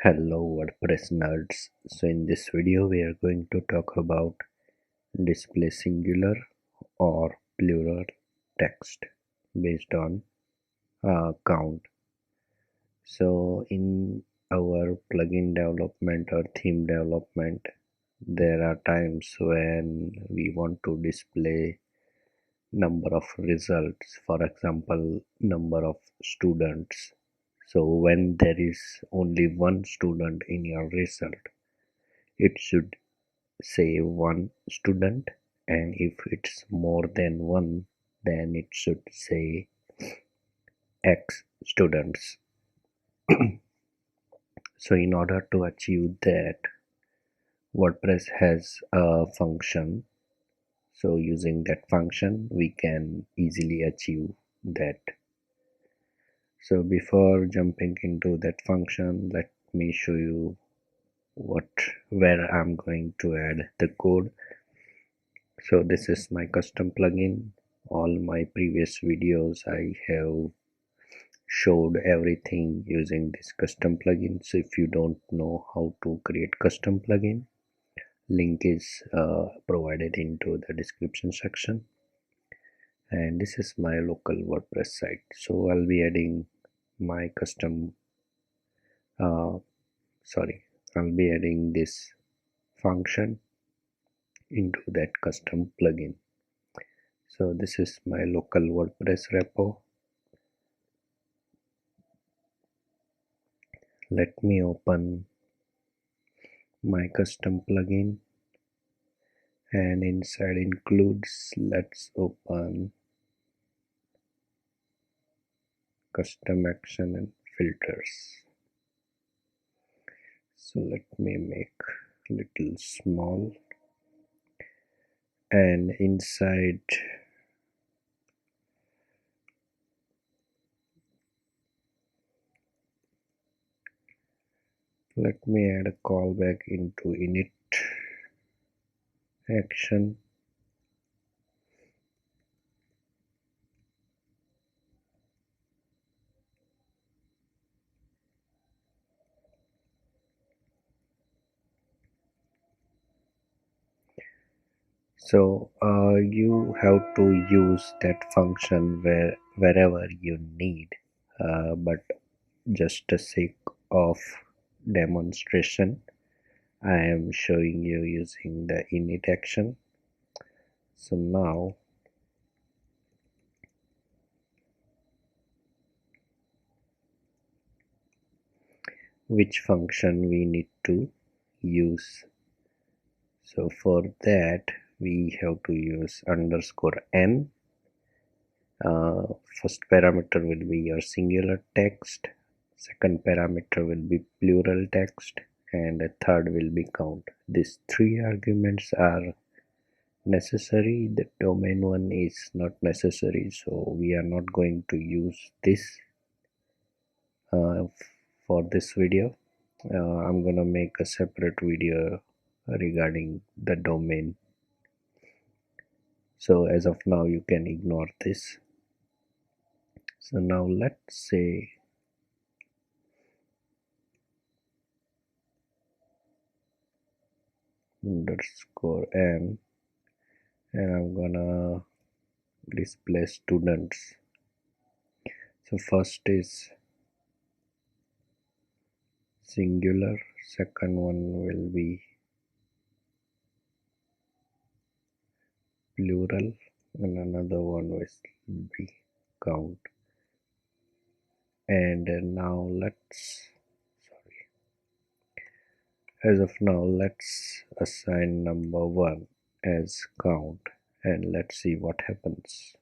Hello WordPress nerds. So in this video we are going to talk about display singular or plural text based on count. So in our plugin development or theme development, there are times when we want to display number of results, for example number of students. So when there is only one student in your result, it should say one student, and if it's more than one, then it should say x students. So in order to achieve that, WordPress has a function. So using that function we can easily achieve that. So before jumping into that function, let me show you where I'm going to add the code. So this is my custom plugin. All my previous videos I have showed everything using this custom plugin. So if you don't know how to create custom plugin, link is provided into the description section. And this is my local WordPress site. So I'll be adding my custom I'll be adding this function into that custom plugin. So this is my local WordPress repo. Let me open my custom plugin, and inside includes, let's open custom action and filters. So let me make little small, and inside let me add a callback into init action. So you have to use that function wherever you need, but just the sake of demonstration, I am showing you using the init action. So now which function we need to use? So for that we have to use _n. First parameter will be your singular text, second parameter will be plural text, and the third will be count. These three arguments are necessary. The domain one is not necessary, so we are not going to use this for this video. I'm gonna make a separate video regarding the domain. So as of now you can ignore this. So now let's say _n, and I'm gonna display students. So first is singular, second one will be plural, and another one will be count. And now as of now let's assign number 1 as count, and let's see what happens.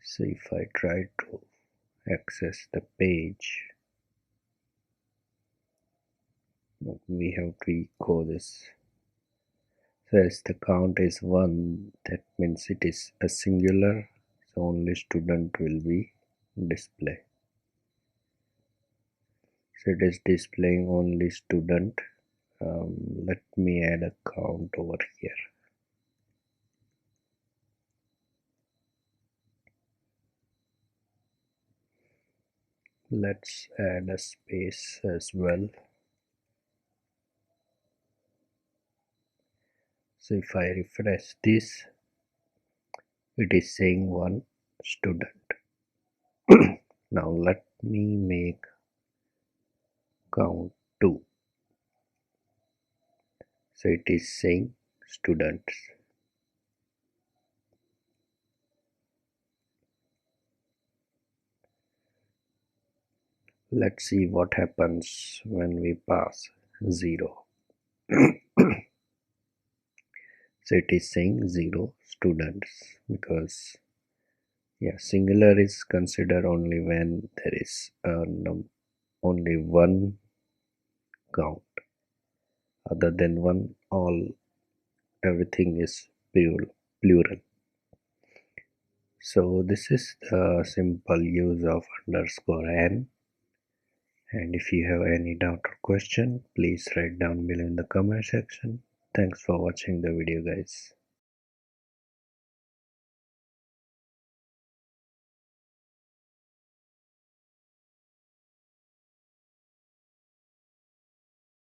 So if I try to access the page, we have to echo this. So as the count is 1, that means it is a singular, so only student will be displayed. So it is displaying only student. Let me add a count over here. Let's add a space as well. So if I refresh this, it is saying one student. Now let me make count 2. So it is saying students. Let's see what happens when we pass 0. So it is saying 0 students because singular is considered only when there is only one count. Other than one, everything is plural. So this is the simple use of underscore n. And if you have any doubt or question, please write down below in the comment section. Thanks for watching the video, guys.